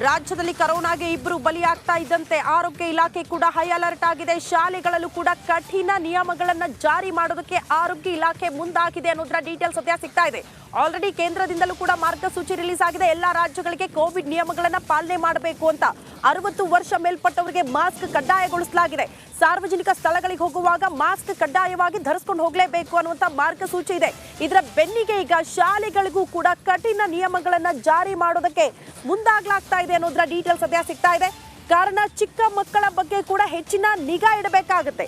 ರಾಜ್ಯದಲ್ಲಿ ಕೊರೋನಾಗೆ ಇಬ್ಬರು ಬಲಿಯಾಗ್ತಾ ಇದ್ದಂತೆ ಆರೋಗ್ಯ ಇಲಾಖೆ ಕೂಡ ಹೈ ಅಲರ್ಟ್ ಆಗಿದೆ. ಶಾಲೆಗಳಲ್ಲೂ ಕೂಡ ಕಠಿಣ ನಿಯಮಗಳನ್ನು ಜಾರಿ ಮಾಡೋದಕ್ಕೆ ಆರೋಗ್ಯ ಇಲಾಖೆ ಮುಂದಾಗಿದೆ ಅನ್ನೋದರ ಡೀಟೇಲ್ಸ್ ಸದ್ಯ ಸಿಗ್ತಾ ಇದೆ. ಆಲ್ರೆಡಿ ಕೇಂದ್ರದಿಂದಲೂ ಕೂಡ ಮಾರ್ಗಸೂಚಿ ರಿಲೀಸ್ ಆಗಿದೆ. ಎಲ್ಲಾ ರಾಜ್ಯಗಳಿಗೆ ಕೋವಿಡ್ ನಿಯಮಗಳನ್ನ ಪಾಲನೆ ಮಾಡಬೇಕು ಅಂತ 60 ವರ್ಷ ಮೇಲ್ಪಟ್ಟವರಿಗೆ ಮಾಸ್ಕ್ ಕಡ್ಡಾಯಗೊಳಿಸಲಾಗಿದೆ. ಸಾರ್ವಜನಿಕ ಸ್ಥಳಗಳಿಗೆ ಹೋಗುವಾಗ ಮಾಸ್ಕ್ ಕಡ್ಡಾಯವಾಗಿ ಧರಿಸಿಕೊಂಡು ಹೋಗಲೇಬೇಕು ಅನ್ನುವಂತ ಮಾರ್ಗಸೂಚಿ ಇದೆ. ಇದರ ಬೆನ್ನಿಗೆ ಈಗ ಶಾಲೆಗಳಿಗೂ ಕೂಡ ಕಠಿಣ ನಿಯಮಗಳನ್ನ ಜಾರಿ ಮಾಡೋದಕ್ಕೆ ಮುಂದಾಗ್ಲಾಗ್ತಾ ಇದೆ ಅನ್ನೋದರ ಡೀಟೇಲ್ಸ್ ಸದ್ಯ ಸಿಗ್ತಾ ಇದೆ. ಕಾರಣ ಚಿಕ್ಕ ಮಕ್ಕಳ ಬಗ್ಗೆ ಕೂಡ ಹೆಚ್ಚಿನ ನಿಗಾ ಇಡಬೇಕಾಗುತ್ತೆ.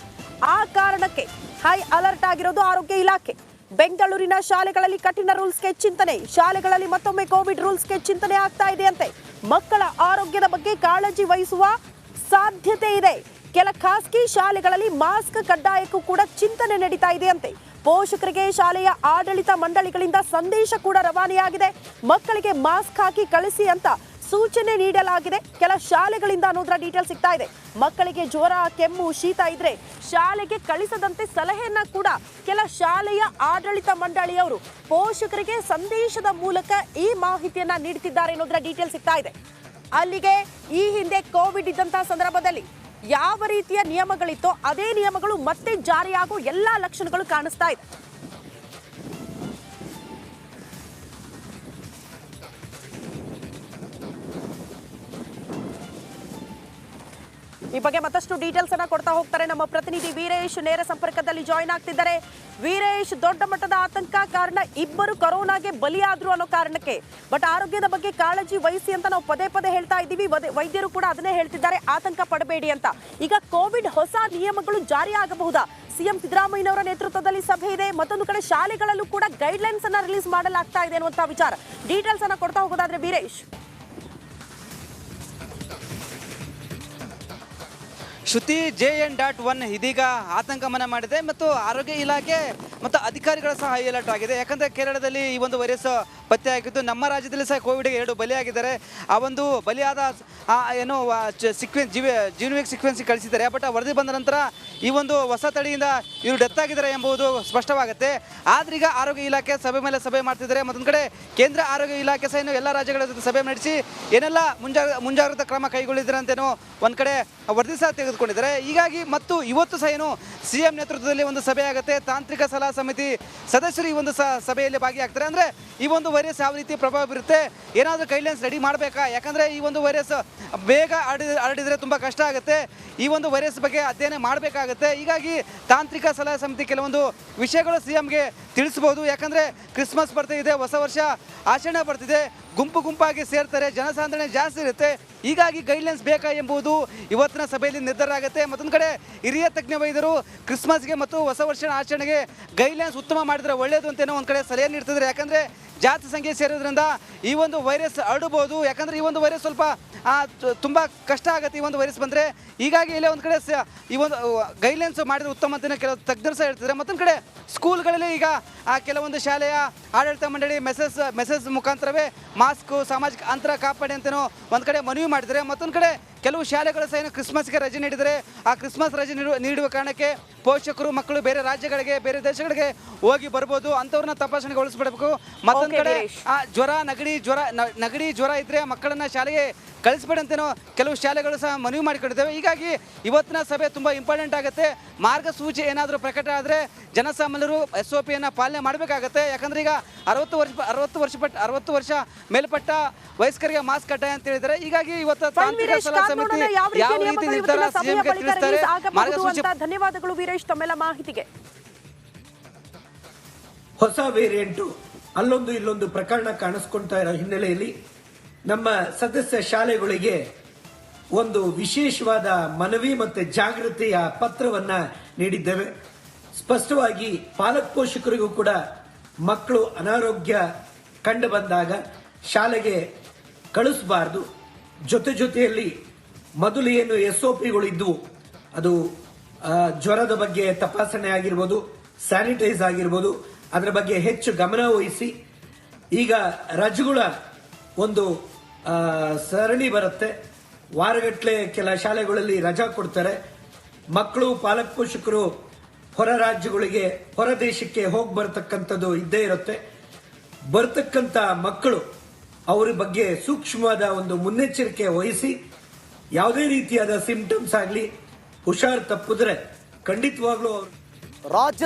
ಆ ಕಾರಣಕ್ಕೆ ಹೈ ಅಲರ್ಟ್ ಆಗಿರೋದು ಆರೋಗ್ಯ ಇಲಾಖೆ. ಬೆಂಗಳೂರಿನ ಶಾಲೆಗಳಲ್ಲಿ ಕಠಿಣ ರೂಲ್ಸ್ಗೆ ಚಿಂತನೆ. ಶಾಲೆಗಳಲ್ಲಿ ಮತ್ತೊಮ್ಮೆ ಕೋವಿಡ್ ರೂಲ್ಸ್ಗೆ ಚಿಂತನೆ ಆಗ್ತಾ ಇದೆಯಂತೆ. ಮಕ್ಕಳ ಆರೋಗ್ಯದ ಬಗ್ಗೆ ಕಾಳಜಿ ವಹಿಸುವ ಸಾಧ್ಯತೆ ಇದೆ. ಕೆಲ ಖಾಸಗಿ ಶಾಲೆಗಳಲ್ಲಿ ಮಾಸ್ಕ್ ಕಡ್ಡಾಯಕ್ಕೂ ಕೂಡ ಚಿಂತನೆ ನಡೀತಾ ಇದೆಯಂತೆ. ಪೋಷಕರಿಗೆ ಶಾಲೆಯ ಆಡಳಿತ ಮಂಡಳಿಗಳಿಂದ ಸಂದೇಶ ಕೂಡ ರವಾನೆಯಾಗಿದೆ. ಮಕ್ಕಳಿಗೆ ಮಾಸ್ಕ್ ಹಾಕಿ ಕಳಿಸಿ ಅಂತ ಸೂಚನೆ ನೀಡಲಾಗಿದೆ ಕೆಲ ಶಾಲೆಗಳಿಂದ ಅನ್ನೋದರ ಡೀಟೇಲ್ ಸಿಗ್ತಾ ಇದೆ. ಮಕ್ಕಳಿಗೆ ಜ್ವರ, ಕೆಮ್ಮು, ಶೀತ ಇದ್ರೆ ಶಾಲೆಗೆ ಕಳಿಸದಂತೆ ಸಲಹೆಯನ್ನ ಕೂಡ ಕೆಲ ಶಾಲೆಯ ಆಡಳಿತ ಮಂಡಳಿಯವರು ಪೋಷಕರಿಗೆ ಸಂದೇಶದ ಮೂಲಕ ಈ ಮಾಹಿತಿಯನ್ನ ನೀಡುತ್ತಿದ್ದಾರೆ ಅನ್ನೋದರ ಡೀಟೇಲ್ ಸಿಗ್ತಾ ಇದೆ. ಅಲ್ಲಿಗೆ ಈ ಹಿಂದೆ ಕೋವಿಡ್ ಇದ್ದಂತಹ ಸಂದರ್ಭದಲ್ಲಿ ಯಾವ ರೀತಿಯ ನಿಯಮಗಳಿತ್ತೋ ಅದೇ ನಿಯಮಗಳು ಮತ್ತೆ ಜಾರಿಯಾಗುವ ಎಲ್ಲಾ ಲಕ್ಷಣಗಳು ಕಾಣಿಸ್ತಾ ಇದೆ. ಈ ಬಗ್ಗೆ ಮತ್ತಷ್ಟು ಡೀಟೇಲ್ಸ್ ಅನ್ನ ಕೊಡ್ತಾ ಹೋಗ್ತಾರೆ ನಮ್ಮ ಪ್ರತಿನಿಧಿ ವೀರೇಶ್. ನೇರ ಸಂಪರ್ಕದಲ್ಲಿ ಜಾಯಿನ್ ಆಗ್ತಿದ್ದಾರೆ. ವೀರೇಶ್, ದೊಡ್ಡ ಮಟ್ಟದ ಆತಂಕ, ಕಾರಣ ಇಬ್ಬರು ಕೊರೋನಾಗೆ ಬಲಿಯಾದ್ರು ಅನ್ನೋ ಕಾರಣಕ್ಕೆ. ಬಟ್ ಆರೋಗ್ಯದ ಬಗ್ಗೆ ಕಾಳಜಿ ವಹಿಸಿ ಅಂತ ನಾವು ಪದೇ ಪದೇ ಹೇಳ್ತಾ ಇದ್ದೀವಿ. ವೈದ್ಯರು ಕೂಡ ಅದನ್ನೇ ಹೇಳ್ತಿದ್ದಾರೆ, ಆತಂಕ ಪಡಬೇಡಿ ಅಂತ. ಈಗ ಕೋವಿಡ್ ಹೊಸ ನಿಯಮಗಳು ಜಾರಿ ಆಗಬಹುದಾ? ಸಿಎಂ ಸಿದ್ದರಾಮಯ್ಯನವರ ನೇತೃತ್ವದಲ್ಲಿ ಸಭೆ ಇದೆ. ಮತ್ತೊಂದು ಕಡೆ ಶಾಲೆಗಳಲ್ಲೂ ಕೂಡ ಗೈಡ್ಲೈನ್ಸ್ ಅನ್ನ ರಿಲೀಸ್ ಮಾಡಲಾಗ್ತಾ ಇದೆ ಅನ್ನುವಂತ ವಿಚಾರ. ಡೀಟೇಲ್ಸ್ ಅನ್ನ ಕೊಡ್ತಾ ಹೋಗೋದಾದ್ರೆ ವೀರೇಶ್. ಶ್ರುತಿ JN.1 ಇದೀಗ ಆತಂಕ ಮನ ಮಾಡಿದೆ ಮತ್ತು ಆರೋಗ್ಯ ಇಲಾಖೆ ಮತ್ತು ಅಧಿಕಾರಿಗಳ ಸಹ ಹೈ ಅಲರ್ಟ್ ಆಗಿದೆ. ಯಾಕಂದರೆ ಕೇರಳದಲ್ಲಿ ಈ ಒಂದು ವೈರಸ್ ಪತ್ತೆ ಆಗಿದ್ದು, ನಮ್ಮ ರಾಜ್ಯದಲ್ಲಿ ಸಹ ಕೋವಿಡ್ಗೆ 2 ಬಲಿಯಾಗಿದ್ದಾರೆ. ಆ ಒಂದು ಬಲಿಯಾದ ಏನು ಜೀನೋಮಿಕ್ ಸೀಕ್ವೆನ್ಸ್ ಕಳಿಸಿದ್ದಾರೆ. ಬಟ್ ವರದಿ ಬಂದ ನಂತರ ಈ ಒಂದು ಹೊಸ ತಳಿಯಿಂದ ಇವರು ಡೆತ್ ಆಗಿದ್ದಾರೆ ಎಂಬುದು ಸ್ಪಷ್ಟವಾಗುತ್ತೆ. ಆದ್ರೀಗ ಆರೋಗ್ಯ ಇಲಾಖೆ ಸಭೆ ಮೇಲೆ ಸಭೆ ಮಾಡ್ತಿದ್ದಾರೆ. ಮತ್ತೊಂದು ಕಡೆ ಕೇಂದ್ರ ಆರೋಗ್ಯ ಇಲಾಖೆ ಸಹ ಇನ್ನು ಎಲ್ಲ ರಾಜ್ಯಗಳ ಜೊತೆ ಸಭೆ ನಡೆಸಿ ಏನೆಲ್ಲ ಮುಂಜಾಗ್ರತಾ ಕ್ರಮ ಕೈಗೊಳ್ಳಿದ್ದಾರೆ ಅಂತೇನೋ ಒಂದು ಕಡೆ ವರದಿ ಸಹ ತೆಗೆದುಕೊಂಡಿದ್ದಾರೆ. ಹೀಗಾಗಿ ಮತ್ತು ಇವತ್ತು ಸಹ ಏನು CM ನೇತೃತ್ವದಲ್ಲಿ ಒಂದು ಸಭೆ ಆಗುತ್ತೆ. ತಾಂತ್ರಿಕ ಸಲಹಾ ಸಮಿತಿ ಸದಸ್ಯರು ಈ ಒಂದು ಸಭೆಯಲ್ಲಿ ಭಾಗಿಯಾಗ್ತಾರೆ. ಅಂದರೆ ಈ ಒಂದು ವೈರಸ್ ಯಾವ ರೀತಿ ಪ್ರಭಾವ ಬೀರುತ್ತೆ, ಏನಾದರೂ ಗೈಡ್ಲೈನ್ಸ್ ರೆಡಿ ಮಾಡಬೇಕಾ? ಯಾಕಂದರೆ ಈ ಒಂದು ವೈರಸ್ ಬೇಗ ಹರಡಿದರೆ ತುಂಬ ಕಷ್ಟ ಆಗುತ್ತೆ. ಈ ಒಂದು ವೈರಸ್ ಬಗ್ಗೆ ಅಧ್ಯಯನ ಮಾಡಬೇಕಾಗುತ್ತೆ. ಹೀಗಾಗಿ ತಾಂತ್ರಿಕ ಸಲಹಾ ಸಮಿತಿ ಕೆಲವೊಂದು ವಿಷಯಗಳು CMಗೆ ತಿಳಿಸ್ಬೋದು. ಯಾಕಂದರೆ ಕ್ರಿಸ್ಮಸ್ ಬರ್ತಿದೆ, ಹೊಸ ವರ್ಷ ಆಚರಣೆ ಬರ್ತಿದೆ, ಗುಂಪಾಗಿ ಸೇರ್ತಾರೆ, ಜನಸಾಂದ್ರಣೆ ಜಾಸ್ತಿ ಇರುತ್ತೆ. ಹೀಗಾಗಿ ಗೈಡ್ಲೈನ್ಸ್ ಬೇಕಾ ಎಂಬುದು ಇವತ್ತಿನ ಸಭೆಯಲ್ಲಿ ನಿರ್ಧಾರ ಆಗುತ್ತೆ. ಮತ್ತೊಂದು ಕಡೆ ಹಿರಿಯ ತಜ್ಞ ವೈದ್ಯರು ಕ್ರಿಸ್ಮಸ್ಗೆ ಮತ್ತು ಹೊಸ ವರ್ಷ ಆಚರಣೆಗೆ ಗೈಡ್ಲೈನ್ಸ್ ಉತ್ತಮ ಮಾಡಿದರೆ ಒಳ್ಳೆಯದು ಅಂತೇನೋ ಒಂದು ಕಡೆ ಸಲಹೆ ನೀಡ್ತಿದ್ದಾರೆ. ಯಾಕಂದರೆ ಜಾಸ್ತಿ ಸಂಖ್ಯೆ ಸೇರೋದ್ರಿಂದ ಈ ಒಂದು ವೈರಸ್ ಹರಡಬಹುದು. ಯಾಕಂದರೆ ಈ ಒಂದು ವೈರಸ್ ಸ್ವಲ್ಪ ತುಂಬ ಕಷ್ಟ ಆಗುತ್ತೆ ಈ ಒಂದು ವೈರಸ್ ಬಂದರೆ. ಹೀಗಾಗಿ ಇಲ್ಲೇ ಒಂದು ಕಡೆ ಈ ಒಂದು ಗೈಡ್ಲೈನ್ಸ್ ಮಾಡಿದ್ರೆ ಉತ್ತಮ ಅಂತಲೇ ಕೆಲವು ತಜ್ಞರು ಸಹ ಹೇಳ್ತಿದ್ದಾರೆ. ಮತ್ತೊಂದು ಕಡೆ ಸ್ಕೂಲ್ಗಳಲ್ಲಿ ಈಗ ಕೆಲವೊಂದು ಶಾಲೆಯ ಆಡಳಿತ ಮಂಡಳಿ ಮೆಸೇಜ್ ಮುಖಾಂತರವೇ ಮಾಸ್ಕು, ಸಾಮಾಜಿಕ ಅಂತರ ಕಾಪಾಡಿ ಅಂತಲೂ ಒಂದು ಕಡೆ ಮನವಿ ಮಾಡಿದ್ದಾರೆ. ಮತ್ತೊಂದು ಕಡೆ ಕೆಲವು ಶಾಲೆಗಳು ಸಹ ಕ್ರಿಸ್ಮಸ್ಗೆ ರಜೆ ನೀಡಿದರೆ ಆ ಕ್ರಿಸ್ಮಸ್ ರಜೆ ನೀಡುವ ಕಾರಣಕ್ಕೆ ಪೋಷಕರು ಮಕ್ಕಳು ಬೇರೆ ರಾಜ್ಯಗಳಿಗೆ, ಬೇರೆ ದೇಶಗಳಿಗೆ ಹೋಗಿ ಬರ್ಬೋದು. ಅಂಥವ್ರನ್ನ ತಪಾಸಣೆಗೊಳಿಸ್ಬಿಡಬೇಕು. ಮತ್ತೊಂದು ಕಡೆ ನೆಗಡಿ ಜ್ವರ ಇದ್ದರೆ ಮಕ್ಕಳನ್ನ ಶಾಲೆಗೆ ಕಳಿಸ್ಬೇಡಿ ಅಂತೇನೋ ಕೆಲವು ಶಾಲೆಗಳು ಸಹ ಮನವಿ ಮಾಡಿಕೊಂಡಿದ್ದೇವೆ. ಹೀಗಾಗಿ ಇವತ್ತಿನ ಸಭೆ ತುಂಬ ಇಂಪಾರ್ಟೆಂಟ್ ಆಗುತ್ತೆ. ಮಾರ್ಗಸೂಚಿ ಏನಾದರೂ ಪ್ರಕಟ ಆದರೆ ಜನಸಾಮಾನ್ಯರು SOPಯನ್ನು ಪಾಲನೆ ಮಾಡಬೇಕಾಗತ್ತೆ. ಯಾಕಂದರೆ ಈಗ 60 ವರ್ಷ ಮೇಲ್ಪಟ್ಟ ವಯಸ್ಕರಿಗೆ ಮಾಸ್ಕ್ ಕಡ್ಡಾಯ ಅಂತ ಹೇಳಿದ್ದಾರೆ. ಹೀಗಾಗಿ ಇವತ್ತು ತಾಂತ್ರಿಕ ಸಲಹಾ ಸಮಿತಿ ಯಾವ ರೀತಿ ನಿರ್ಧಾರ CMಗೆ ತಿಳಿಸ್ತಾರೆ. ಮಾರ್ಗಸೂಚಿ. ಧನ್ಯವಾದಗಳು ವೀರೇಶ್ ತಮ್ಮೆಲ್ಲ ಮಾಹಿತಿಗೆ. ಹೊಸ ವೇರಿಯಂಟು ಅಲ್ಲೊಂದು ಇಲ್ಲೊಂದು ಪ್ರಕರಣ ಕಾಣಿಸ್ಕೊಳ್ತಾ ಇರೋ ಹಿನ್ನೆಲೆಯಲ್ಲಿ ನಮ್ಮ ಸದಸ್ಯ ಶಾಲೆಗಳಿಗೆ ಒಂದು ವಿಶೇಷವಾದ ಮನವಿ ಮತ್ತು ಜಾಗೃತಿಯ ಪತ್ರವನ್ನ ನೀಡಿದ್ದೇವೆ. ಸ್ಪಷ್ಟವಾಗಿ ಪಾಲಕ ಪೋಷಕರಿಗೂ ಕೂಡ ಮಕ್ಕಳು ಅನಾರೋಗ್ಯ ಕಂಡು ಬಂದಾಗ ಶಾಲೆಗೆ ಕಳಿಸಬಾರ್ದು. ಜೊತೆಯಲ್ಲಿ ಮೊದಲು ಏನು SOPಗಳು ಇದ್ದವು, ಅದು ಜ್ವರದ ಬಗ್ಗೆ ತಪಾಸಣೆ ಆಗಿರ್ಬೋದು, ಸ್ಯಾನಿಟೈಸ್ ಆಗಿರ್ಬೋದು, ಅದರ ಬಗ್ಗೆ ಹೆಚ್ಚು ಗಮನ ವಹಿಸಿ. ಈಗ ರಜೆಗಳ ಒಂದು ಸರಣಿ ಬರುತ್ತೆ, ವಾರಗಟ್ಟಲೆ ಕೆಲ ಶಾಲೆಗಳಲ್ಲಿ ರಜಾ ಕೊಡ್ತಾರೆ. ಮಕ್ಕಳು ಪಾಲಕ ಪೋಷಕರು ಹೊರ ರಾಜ್ಯಗಳಿಗೆ, ಹೊರ ದೇಶಕ್ಕೆ ಹೋಗಿ ಬರ್ತಕ್ಕಂಥದ್ದು ಇದ್ದೇ ಇರುತ್ತೆ. ಬರ್ತಕ್ಕಂಥ ಮಕ್ಕಳು ಅವರ ಬಗ್ಗೆ ಸೂಕ್ಷ್ಮವಾದ ಒಂದು ಮುನ್ನೆಚ್ಚರಿಕೆ ವಹಿಸಿ ಯಾವುದೇ ರೀತಿಯಾದ ಸಿಂಪ್ಟಮ್ಸ್ ಆಗಲಿ ಹುಷಾರ್ ತಪ್ಪಿದ್ರೆ ಖಂಡಿತವಾಗ್ಲೂ ರಾಜ್ಯ